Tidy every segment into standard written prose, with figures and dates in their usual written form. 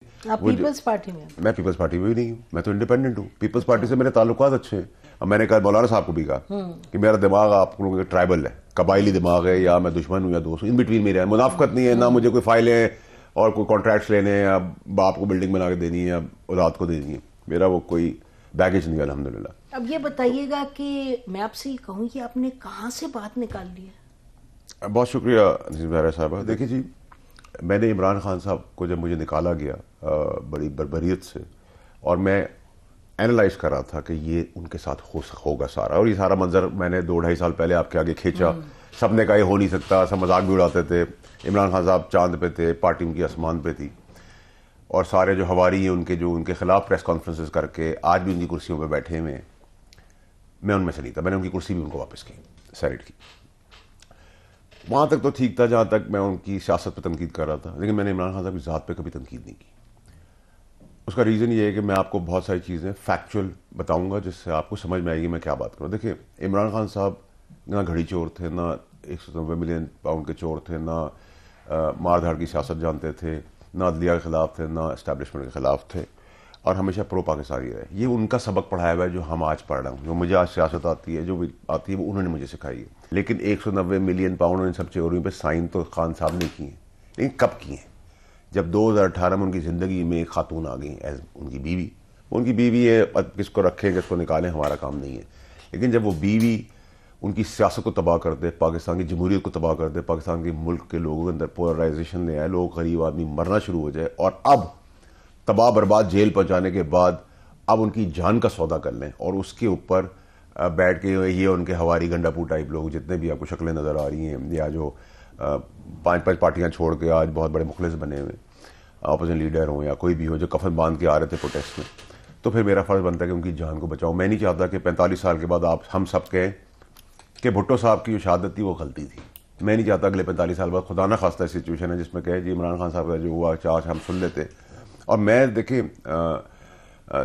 آپ Peoples party میں؟ میں پیپلز پارٹی میں بھی نہیں ہوں، میں تو انڈیپینڈنٹ ہوں. پیپلز پارٹی سے میرے تعلقات اچھے ہیں. اب میں نے کہا مولانا صاحب کو بھی کہا کہ میرا دماغ آپ لوگوں کے ٹرائبل ہے، قبائلی دماغ ہے، یا میں دشمن ہوں یا دوست ہوں، ان بٹوین میرے ہے. منافقت نہیں ہے، نہ مجھے کوئی فائلیں اور کوئی کانٹریکٹس لینے ہیں یا باپ کو بلڈنگ بنا کے دینی ہے یا اولاد کو دینی ہے. میرا وہ کوئی بیگیج نہیں ہے الحمدللہ. اب یہ بتائیے گا کہ میں آپ سے یہ کہوں کہ آپ نے کہاں سے بات نکال لی ہے؟ بہت شکریہ نسیم ظاہرہ صاحبہ. دیکھیے جی، میں نے عمران خان صاحب کو جب مجھے نکالا گیا بڑی بربریت سے، اور میں اینالائز کر رہا تھا کہ یہ ان کے ساتھ ہوگا سارا، اور یہ سارا منظر میں نے 2-2.5 سال پہلے آپ کے آگے کھینچا. سب نے کہا یہ ہو نہیں سکتا، سب مذاق بھی اڑاتے تھے. عمران خان صاحب چاند پہ تھے، پارٹی ان کی آسمان پہ تھی، اور سارے جو ہواری ہیں ان کے خلاف پریس کانفرنسز کر کے آج بھی ان کی کرسیوں پہ بیٹھے ہوئے ہیں. میں ان میں سے نہیں تھا. میں نے ان کی کرسی بھی ان کو واپس کی، سینیٹ کی. وہاں تک تو ٹھیک تھا جہاں تک میں ان کی سیاست پہ تنقید کر رہا تھا، لیکن میں نے عمران خان صاحب کی ذات پہ کبھی تنقید نہیں کی. اس کا ریزن یہ ہے کہ میں آپ کو بہت ساری چیزیں فیکچول بتاؤں گا جس سے آپ کو سمجھ میں آئے گی میں کیا بات کروں. دیکھیں، عمران خان صاحب نہ گھڑی چور تھے، نہ 190 ملین پاؤنڈ کے چور تھے، نہ مار دھاڑ کی سیاست جانتے تھے، نہ عدلیہ کے خلاف تھے، نہ اسٹیبلشمنٹ کے خلاف تھے، اور ہمیشہ پرو پاکستانی رہے. یہ ان کا سبق پڑھایا ہوا ہے جو ہم آج پڑھ رہے ہیں. جو مجھے آج سیاست آتی ہے، جو بھی آتی ہے، وہ انہوں نے مجھے سکھائی ہے. لیکن 190 ملین پاؤنڈ ان سب چوریوں پہ سائن تو خان صاحب نے کیے ہیں، لیکن کب کیے ہیں؟ جب 2018 میں ان کی زندگی میں ایک خاتون آ گئی ایز ان کی بیوی. ان کی بیوی ہے، کس کو رکھیں کس کو نکالیں ہمارا کام نہیں ہے. لیکن جب وہ بیوی ان کی سیاست کو تباہ کر دے، پاکستان کی جمہوریت کو تباہ کر دے، پاکستان کے ملک کے لوگوں کے اندر پولرائزیشن لے آئے، لوگ غریب آدمی مرنا شروع ہو جائے، اور اب تباہ برباد جیل پہنچانے کے بعد اب ان کی جان کا سودا کر لیں، اور اس کے اوپر بیٹھ کے یہ ان کے ہواری گنڈا پو ٹائپ لوگ جتنے بھی آپ کو شکلیں نظر آ رہی ہیں، یا جو 5 پارٹیاں چھوڑ کے آج بہت بڑے مخلص بنے ہوئے اپوزیشن لیڈر ہوں یا کوئی بھی ہو، جو کفن باندھ کے آ رہے تھے پروٹیسٹ میں، تو پھر میرا فرض بنتا ہے کہ ان کی جان کو بچاؤں. میں نہیں چاہتا کہ 45 سال کے بعد آپ ہم سب کہیں کہ بھٹو صاحب کی جو شہادت تھی وہ غلطی تھی. میں نہیں چاہتا اگلے 45 سال بعد خدا نہ خواستہ سچویشن ہے جس میں کہے جی عمران خان صاحب کا جو ہوا چارج ہم سن لیتے. اور میں دیکھیں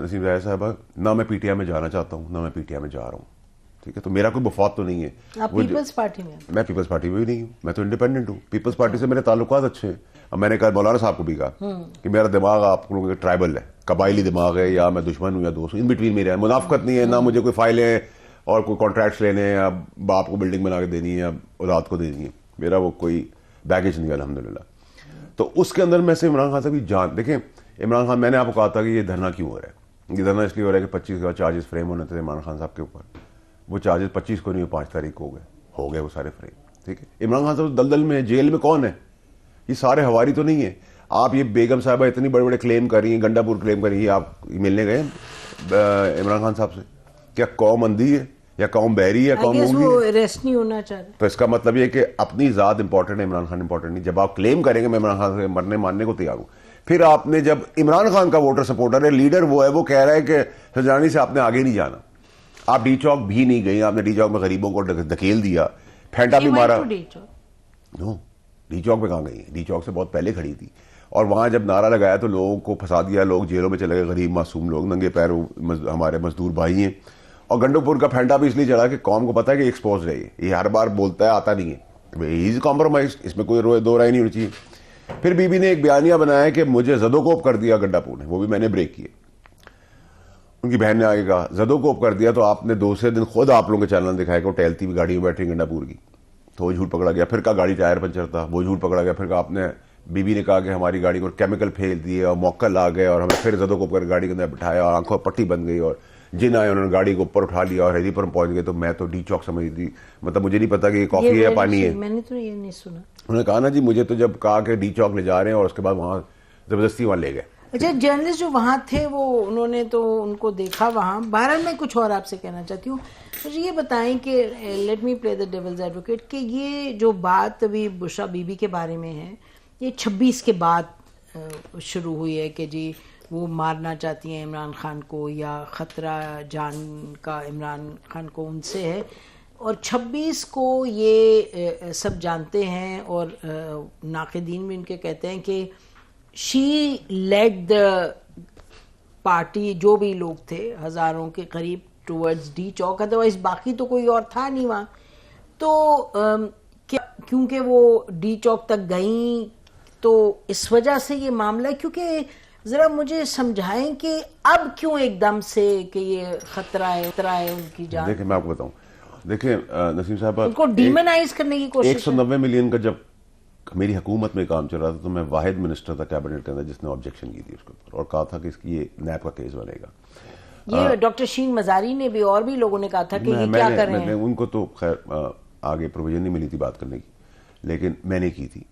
نسیم ظاہرہ صاحبہ، نہ میں پی ٹی آئی میں جانا چاہتا ہوں، نہ میں پی ٹی آئی میں جا رہا ہوں. ٹھیک ہے، تو میرا کوئی مفاد تو نہیں ہے. آپ پیپلز پارٹی میں؟ میں پیپلز پارٹی میں بھی نہیں ہوں، میں تو انڈیپینڈنٹ ہوں. پیپلز پارٹی سے میرے تعلقات اچھے ہیں. اب میں نے کہا مولانا صاحب کو بھی کہا کہ میرا دماغ آپ لوگوں کے ٹرائبل ہے، قبائلی دماغ ہے، یا میں دشمن ہوں یا دوست ہوں، ان بٹوین میرے ہے. منافقت نہیں ہے، نہ مجھے کوئی فائلیں اور کوئی کانٹریکٹس لینے ہیں یا باپ کو بلڈنگ بنا کے دینی ہے یا اولاد کو دینی ہے. میرا وہ کوئی بیگیج نہیں ہے الحمدللہ. تو اس کے اندر میں سے عمران خان صاحب کی جان دیکھیں. عمران خان، میں نے آپ کو کہا تھا کہ یہ دھرنا کیوں ہو رہا ہے؟ یہ دھرنا اس لیے ہو رہا ہے کہ 25 کا چارجز فریم ہونے تھے عمران خان صاحب کے اوپر. وہ چارجز 25 کو نہیں، 5 تاریخ کو ہو گئے وہ سارے فریم. ٹھیک ہے، عمران خان صاحب دلدل میں، جیل میں کون ہے؟ یہ سارے ہواری تو نہیں ہے. آپ یہ بیگم صاحبہ اتنی بڑے بڑے کلیم کر رہی ہیں، گنڈا پور کلیم کر رہی ہیں. آپ ملنے گئے عمران خان صاحب سے؟ کیا قوم اندھی ہے یا قوم بحری ہے، قوم گونگی ہے؟ ریسٹ نہیں ہونا چاہ رہے. تو اس کا مطلب یہ کہ اپنی ذات امپورٹنٹ ہے، عمران خان امپورٹنٹ نہیں. جب آپ کلیم کریں گے میں عمران خان سے مرنے ماننے کو تیار ہوں. پھر آپ نے جب عمران خان کا ووٹر سپورٹر ہے، لیڈر وہ ہے، وہ کہہ رہا ہے کہ سجانی سے آپ نے آگے نہیں جانا. آپ ڈی چوک بھی نہیں گئی، آپ نے ڈی چوک میں غریبوں کو دھکیل دیا، پھینٹا بھی مارا. نو، ڈی چوک میں کہاں گئی؟ ڈی چوک سے بہت پہلے کھڑی تھی. اور وہاں جب نعرہ لگایا تو لوگوں کو پھنسا دیا، لوگ جیلوں میں چلے گئے، غریب معصوم لوگ، ننگے پیر ہمارے مزدور بھائی ہیں. اور گنڈو پور کا پھینٹا بھی اس لیے چڑھا کہ قوم کو پتا ہے کہ ایکسپوز رہی ہے. یہ ہر بار بولتا ہے، آتا نہیں ہے. ہی از کمپرومائز، اس میں کوئی دو رائے نہیں ہونی چاہیے. پھر بی بی نے ایک بیانیہ بنایا کہ مجھے زدوکوب کر دیا گنڈا پور نے، وہ بھی میں نے بریک کیے. ان کی بہن نے آگے کہا زدوکوب کر دیا، تو آپ نے دوسرے دن خود آپ لوگوں کے چینل دکھایا کہ وہ ٹہلتی ہوئی گاڑی میں بیٹھ رہی گنڈا پور کی، تو وہ جھوٹ پکڑا گیا. پھر کہا گاڑی ٹائر پنچر تھا، وہ جھوٹ پکڑا گیا. پھر کہا آپ نے، بی بی نے کہا کہ ہماری گاڑی کو کیمیکل پھینک دیے اور موکل آ گئے اور ہمیں پھر زدوکوب کر گاڑی کے اندر بٹھایا اور آنکھوں پٹی بن گئی اور جن آئے انہوں نے گاڑی کو اوپر اٹھا لیا اور ہیلی پر پہنچ گئے. تو میں تو ڈی چوک سمجھ دی، مطلب مجھے نہیں پتا کہ یہ کافی ہے یا پانی ہے. میں نے تو یہ نہیں سنا. انہوں نے کہا نا جی، مجھے تو جب کہا کہ ڈی چوک لے جا رہے ہیں اور اس کے بعد وہاں زبردستی وہاں لے گئے. اچھا، جرنلسٹ جو وہاں تھے وہ انہوں نے تو ان کو دیکھا وہاں. بہرحال میں کچھ اور آپ سے کہنا چاہتی ہوں. مجھے یہ بتائیں کہ لیٹ می پلے دا ڈیولز ایڈوکیٹ، کہ یہ جو بات ابھی بشرا بی بی کے بارے میں ہے، یہ 26 کے بعد شروع ہوئی ہے کہ جی وہ مارنا چاہتی ہیں عمران خان کو، یا خطرہ جان کا عمران خان کو ان سے ہے. اور 26 کو یہ سب جانتے ہیں، اور ناقدین بھی ان کے کہتے ہیں کہ شی لیڈ دا پارٹی، جو بھی لوگ تھے ہزاروں کے قریب، ٹورڈز ڈی چوک. ادروائز باقی تو کوئی اور تھا نہیں وہاں. تو کیونکہ وہ ڈی چوک تک گئیں تو اس وجہ سے یہ معاملہ ہے. کیونکہ ذرا مجھے سمجھائیں کہ اب کیوں ایک دم سے کہ یہ خطرہ ہے ان کی جان. دیکھیں میں آپ کو بتاؤں, دیکھیں نسیم صاحب, ان کو ڈیمنائز کرنے کی کوشش. 190 ملین کا جب میری حکومت میں کام چل رہا تھا تو میں واحد منسٹر تھا کیبنٹ کے اندر جس نے آبجیکشن کی تھی اس کے اوپر, اور کہا تھا کہ اس کی یہ نیب کا کیس بنے گا. یہ ڈاکٹر شین مزاری نے بھی اور بھی لوگوں نے کہا تھا کہ یہ کیا کر رہے ہیں. ان کو تو خیر آگے پروویژن نہیں ملی تھی بات کرنے کی, لیکن میں نے کی تھی.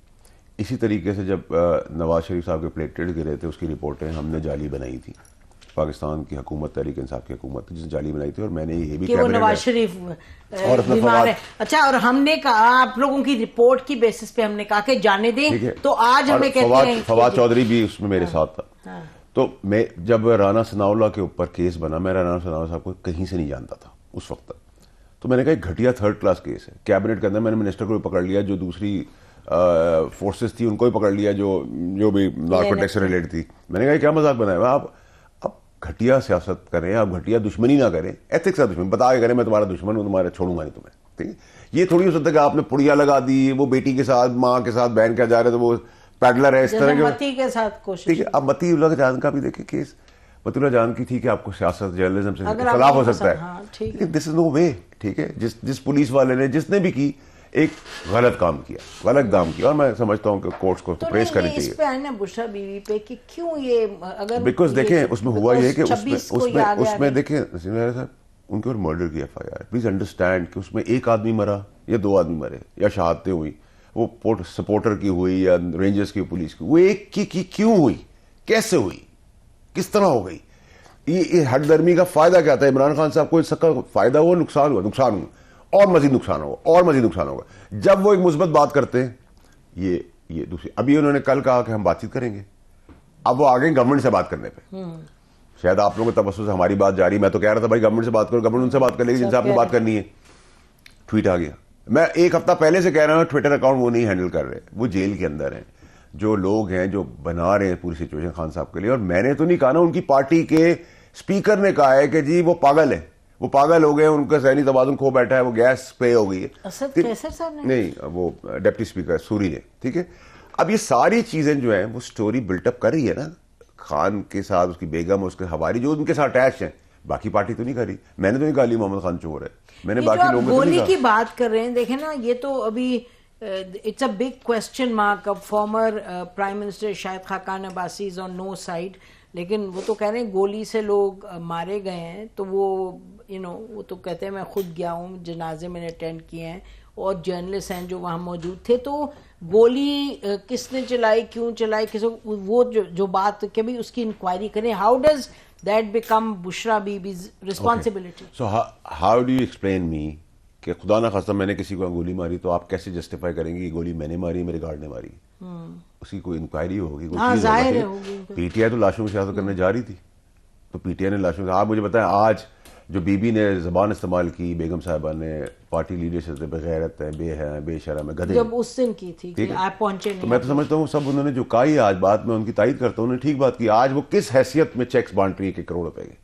اسی طریقے سے جب نواز شریف صاحب کے پلیٹلیٹ گرے تھے اس کی رپورٹیں ہم نے جعلی بنائی تھی. پاکستان کی حکومت تحریک انصاف کی حکومت جس نے جعلی بنائی تھی, اور میں نے یہ بھی کہ وہ نواز شریف بیمار ہے. اچھا, اور ہم نے کہا آپ لوگوں کی رپورٹ کی بیسس پہ ہم نے کہا کہ جانے دیں, تو آج ہمیں کہتے ہیں فواد چودھری بھی اس میں میرے ساتھ تھا. تو میں جب رانا ثناء اللہ کے اوپر کیس بنا, میں رانا ثناء اللہ صاحب کو کہیں سے نہیں جانتا تھا اس وقت تک. تو میں نے کہا ایک گھٹیا 3rd کلاس کیس ہے. کیبنٹ کے اندر میں نے منسٹر کو بھی پکڑ لیا, جو دوسری فورسز تھی ان کو بھی پکڑ لیا جو بھی نارکوٹکس سے ریلیٹ تھی. میں نے کہا کیا مذاق بنایا ہوا, آپ اب گھٹیا سیاست کریں, آپ گھٹیا دشمنی نہ کریں, ایتھکس کا دشمن بتا کے کریں میں تمہارا دشمن ہوں, تمہارا چھوڑوں گا نہیں تمہیں. ٹھیک ہے, یہ تھوڑی ہو سکتا ہے کہ آپ نے پڑیا لگا دی, وہ بیٹی کے ساتھ ماں کے ساتھ بہن کا جا رہے تو وہ پیڈلر ہے اس طرح کے. متی کے ساتھ کوشش. ٹھیک ہے, اب متی اللہ جان کا بھی دیکھیں کیس, متی اللہ جان کی تھی کہ آپ کو سیاست جرنلزم سے اختلاف ہو سکتا ہے, لیکن دس از نو وے. ٹھیک ہے, جس پولیس والے نے جس نے بھی کی ایک غلط کام کیا, اور میں سمجھتا ہوں کہ کورٹس کو پریس کرنی چاہیے. اس پہ آئے نا بشرا بیوی پہ کہ کیوں یہ, اگر بیکاز دیکھیں اس میں ہوا یہ کہ اس میں دیکھیں نسیم صاحب ان کے اوپر مرڈر کی FIR. پلیز انڈرسٹینڈ کہ اس میں ایک آدمی مرا یا 2 آدمی مرے یا شہادتیں ہوئی, وہ سپورٹر کی ہوئی یا رینجرز کی پولیس کی, وہ ایک کی کیوں ہوئی, کیسے ہوئی, کس طرح ہو گئی, یہ ہٹ درمی کا فائدہ کیا تھا. عمران خان صاحب کو اس کا فائدہ ہوا, نقصان ہوا, اور مزید نقصان ہوگا. جب وہ ایک مثبت بات کرتے ہیں, یہ دوسری, ابھی انہوں نے کل کہا کہ ہم بات چیت کریں گے, اب وہ آگے گورنمنٹ سے بات کرنے پہ. شاید آپ لوگوں کے توسط سے ہماری بات جاری, میں تو کہہ رہا تھا بھائی گورنمنٹ سے بات کرو, گورنمنٹ ان سے بات کر لے گی جن سے آپ نے بات کرنی ہے. ٹویٹ آ گیا, میں 1 ہفتہ پہلے سے کہہ رہا ہوں ٹویٹر اکاؤنٹ وہ نہیں ہینڈل کر رہے, وہ جیل کے اندر ہیں. جو لوگ ہیں جو بنا رہے ہیں پوری سچویشن خان صاحب کے لیے, اور میں نے تو نہیں کہا نا, ان کی پارٹی کے اسپیکر نے کہا ہے کہ جی وہ پاگل ہے, وہ پاگل ہو گئے, ان کا ذہنی توازن کھو بیٹھا ہے, وہ گیس پے ہو گئی ہے. نہیں, وہ ڈپٹی اسپیکر سوری نے. ٹھیک ہے, اب یہ ساری چیزیں جو ہیں وہ سٹوری بلٹ اپ کر رہی ہے نا خان کے ساتھ, اس کی بیگم, اس کے حواری جو ان کے ساتھ اٹیچ ہیں. باقی پارٹی تو نہیں کری, میں نے تو نہیں کہا علی محمد خان چور ہے, میں نے باقی لوگوں گولی کی بات کر رہے ہیں. دیکھیں نا, یہ تو ابھی it's a big question mark. اب former prime minister Shahid Khaqan Abbasi is on no side, لیکن وہ تو کہہ رہے ہیں گولی سے لوگ مارے گئے ہیں. تو وہ وہ تو کہتے ہیں میں خود گیا ہوں, جنازے میں نے اٹینڈ کیے ہیں, اور جرنلسٹ ہیں جو وہاں موجود تھے. تو گولی کس نے چلائی, کیوں چلائی, وہ جو بات کہ بھی اس کی انکوائری کریں. How does that become Bushra Bibi's responsibility? So how do you explain me کہ خدا نہ خواستہ میں نے کسی کو گولی ماری تو آپ کیسے جسٹیفائی کریں گے کہ گولی میں نے ماری, میرے گارڈ نے ماری؟ اس کی کوئی انکوائری ہوگی, ظاہر ہوگی. پی ٹی آئی تو لاشوں کی سیاست کرنے جا رہی تھی, تو پی ٹی آئی نے لاشوں. آپ مجھے بتائیں آج جو بی بی نے زبان استعمال کی بیگم صاحبہ نے, پارٹی لیڈرشپ سے بغیرت ہے, بے شرم ہے, گدھے, جب اس دن کی تھی کہ آپ پہنچے نہیں, تو میں تو سمجھتا ہوں سب انہوں نے جو کہا, آج بات میں ان کی تائید کرتا ہوں, انہوں نے ٹھیک بات کی. آج وہ کس حیثیت میں چیکس بانٹ رہی ہے 1 کروڑ روپے کے,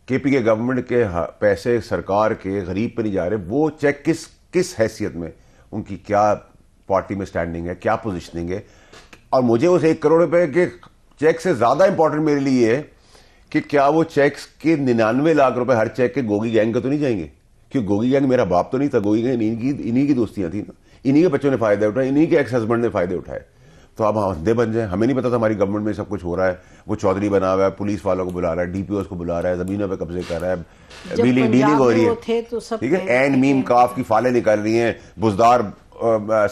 کے پی کے گورنمنٹ کے پیسے سرکار کے غریب پہ نہیں جا رہے, وہ چیک کس حیثیت میں, ان کی کیا پارٹی میں سٹینڈنگ ہے, کیا پوزیشننگ ہے. اور مجھے اس 1 کروڑ روپے کے چیک سے زیادہ امپورٹنٹ میرے لیے ہے کہ کیا وہ چیکس کے 99 لاکھ روپے ہر چیک کے گوگی گینگ کا تو نہیں جائیں گے, کیونکہ گوگی گینگ میرا باپ تو نہیں تھا, گوگی گینگ انہی کی دوستیاں تھیں نا, انہی کے بچوں نے فائدے اٹھائے, انہی کے ایکس ہسبینڈ نے فائدے اٹھائے. تو اب ہم اندھے بن جائیں, ہمیں نہیں پتا تھا ہماری گورنمنٹ میں سب کچھ ہو رہا ہے. وہ چودھری بنا ہوا ہے, پولیس والوں کو بلا رہا ہے, ڈی پی اوز کو بلا رہا ہے, زمینوں پہ قبضے کر رہا ہے, ڈیلنگ ہو رہی ہے. ٹھیک ہے, این میم کاف کی فالیں نکال رہی ہیں, بزدار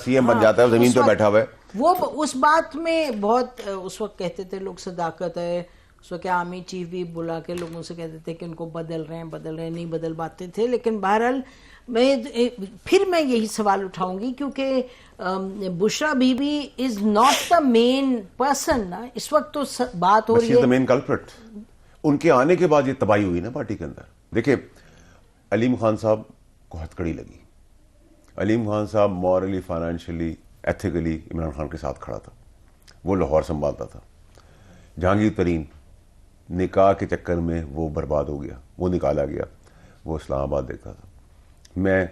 سی ایم بن جاتا ہے, زمین پہ بیٹھا ہوا ہے. وہ اس بات میں بہت اس وقت کہتے تھے لوگ صداقت ہے, اس وقت آرمی چیف بھی بلا کے لوگوں سے کہتے تھے کہ ان کو بدل رہے ہیں, نہیں بدل پاتے تھے. لیکن بہرحال میں یہی سوال اٹھاؤں گی, کیونکہ بشرا بیوی is not the main person نا اس وقت, تو بات ہو رہی ہے مین کلپرٹ. ان کے آنے کے بعد یہ تباہی ہوئی نا پارٹی کے اندر. دیکھیں علیم خان صاحب کو ہتکڑی لگی. علیم خان صاحب morally, financially, ethically Imran Khan کے ساتھ کھڑا تھا, وہ لاہور سنبھالتا تھا. جہانگیر ترین نکاح کے چکر میں وہ برباد ہو گیا, وہ نکالا گیا, وہ اسلام آباد دیکھتا تھا, میں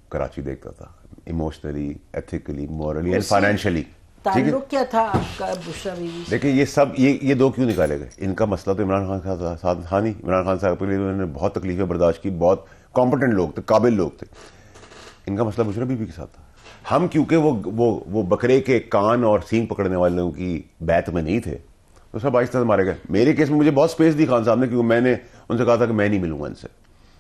کراچی دیکھتا تھا. Emotionally, ethically, morally and financially تعلق کیا تھا آپ کا بشرا بیوی سے؟ دیکھیں یہ دو کیوں نکالے گئے؟ ان کا مسئلہ تو عمران خان کے ساتھ تھا نہیں. عمران خان صاحب کے لیے انہوں نے بہت تکلیفیں برداشت کی, بہت کمپٹنٹ لوگ تھے, قابل لوگ تھے. ان کا مسئلہ بشرا بیوی کے ساتھ تھا. ہم کیونکہ وہ بکرے کے کان اور سینگ پکڑنے والوں کی بیعت میں نہیں تھے تو سب آہستہ سے مارے گئے. میرے کیس میں مجھے بہت سپیس دی خان صاحب نے, کیونکہ میں نے ان سے کہا تھا کہ میں نہیں ملوں گا ان سے,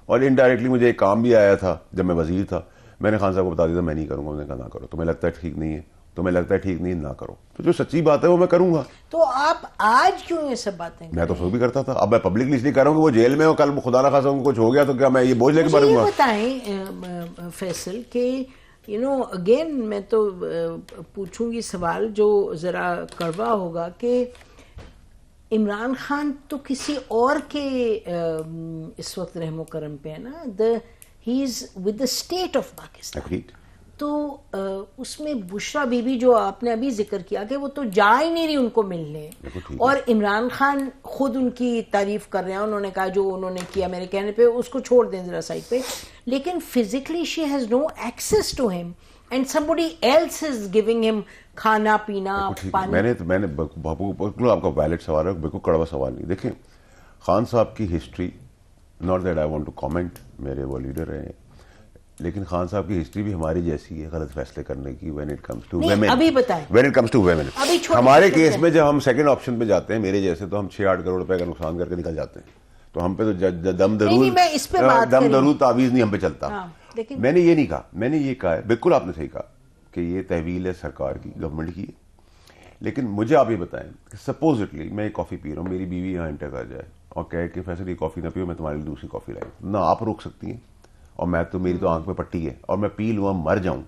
اور انڈائریکٹلی مجھے ایک کام بھی آیا تھا جب میں وزیر تھا. میں نے خان صاحب کو بتا دیا تھا میں نہیں کروں گا. انہوں نے کہا نہ کرو, تمہیں لگتا ہے ٹھیک نہیں ہے, تمہیں لگتا ہے ٹھیک نہیں, نہ کرو. تو جو سچی بات ہے وہ میں کروں گا. تو آپ آج کیوں یہ سب باتیں میں تو سو بھی کرتا تھا. اب میں پبلکلی اس لیے کر رہا ہوں کہ وہ جیل میں ہو, کل خدا نہ خاصا کچھ ہو گیا تو کیا میں یہ بوجھ لے کے مروں گا؟ یہ بتائیں فیصل کہ اگین میں تو پوچھوں گی سوال جو ذرا کڑوا ہوگا کہ عمران خان تو کسی اور کے اس وقت رحم و کرم پہ ہے نا, he is with the state of Pakistan. تو اس میں بشرا بیوی جو آپ نے ابھی ذکر کیا کہ وہ تو جا ہی نہیں رہی ان کو ملنے, اور عمران خان خود ان کی تعریف کر رہے ہیں. انہوں نے کہا جو انہوں نے کیا میرے کہنے پہ اس کو چھوڑ دیں ذرا سائڈ پہ, لیکن physically she has no access to him and somebody else is giving him کھانا پینا پانی. میں نے بالکل آپ کا ویلڈ سوال ہے, بالکل کڑوا سوال نہیں. دیکھیں خان صاحب کی history, not that I want to comment, میرے وہ لیڈر ہیں, لیکن خان صاحب کی ہسٹری بھی ہماری جیسی ہے غلط فیصلے کرنے کی when it comes to women. ابھی بتائیں, when it comes to women. ہمارے کیس میں جب ہم سیکنڈ آپشن پہ جاتے ہیں میرے جیسے, تو ہم 6-8 کروڑ روپے کا نقصان کر کے نکل جاتے ہیں. تو ہم پہ تو دم درود تعویذ نہیں ہم پہ چلتا. میں نے یہ نہیں کہا, میں نے یہ کہا ہے, بالکل آپ نے صحیح کہا کہ یہ تحویل ہے سرکار کی, گورنمنٹ کی. لیکن مجھے آپ یہ بتائیں کہ سپوزٹلی میں ایک کافی پی رہا ہوں, میری بیوی یہاں انٹر کر جائے اور کہے کہ فیصل یہ کافی نہ پیو, میں تمہارے لیے دوسری کافی لائی, نہ آپ روک سکتی ہیں اور میں تو, میری تو آنکھ میں پٹی ہے اور میں پی لوں مر جاؤں,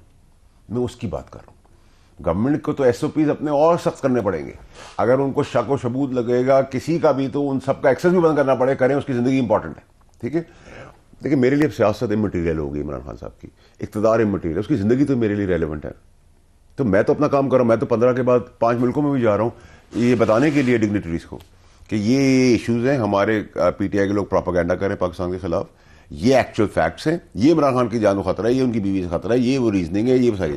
میں اس کی بات کر رہا ہوں. گورنمنٹ کو تو ایس او پیز اپنے اور سخت کرنے پڑیں گے. اگر ان کو شک و شبوت لگے گا کسی کا بھی تو ان سب کا ایکسس بھی بند کرنا پڑے, کریں, اس کی زندگی امپورٹنٹ ہے. ٹھیک ہے, لیکن میرے لیے سیاست امٹیریل ہوگی عمران خان صاحب کی, اقتدار امٹیریل, اس کی زندگی تو میرے لیے ریلیونٹ ہے. تو میں تو اپنا کام کر رہا ہوں. میں تو 15 کے بعد 5 ملکوں میں بھی جا رہا ہوں یہ بتانے کے لیے ڈگنیٹریز کو کہ یہ ایشوز ہیں. ہمارے پی ٹی آئی کے لوگ پروپیگنڈا کریں پاکستان کے خلاف, یہ ایکچوئل فیکٹس ہیں, یہ عمران خان کی جان کو خطرہ ہے, یہ ان کی بیوی سے خطرہ ہے, یہ وہ ریزننگ ہے, یہ ساری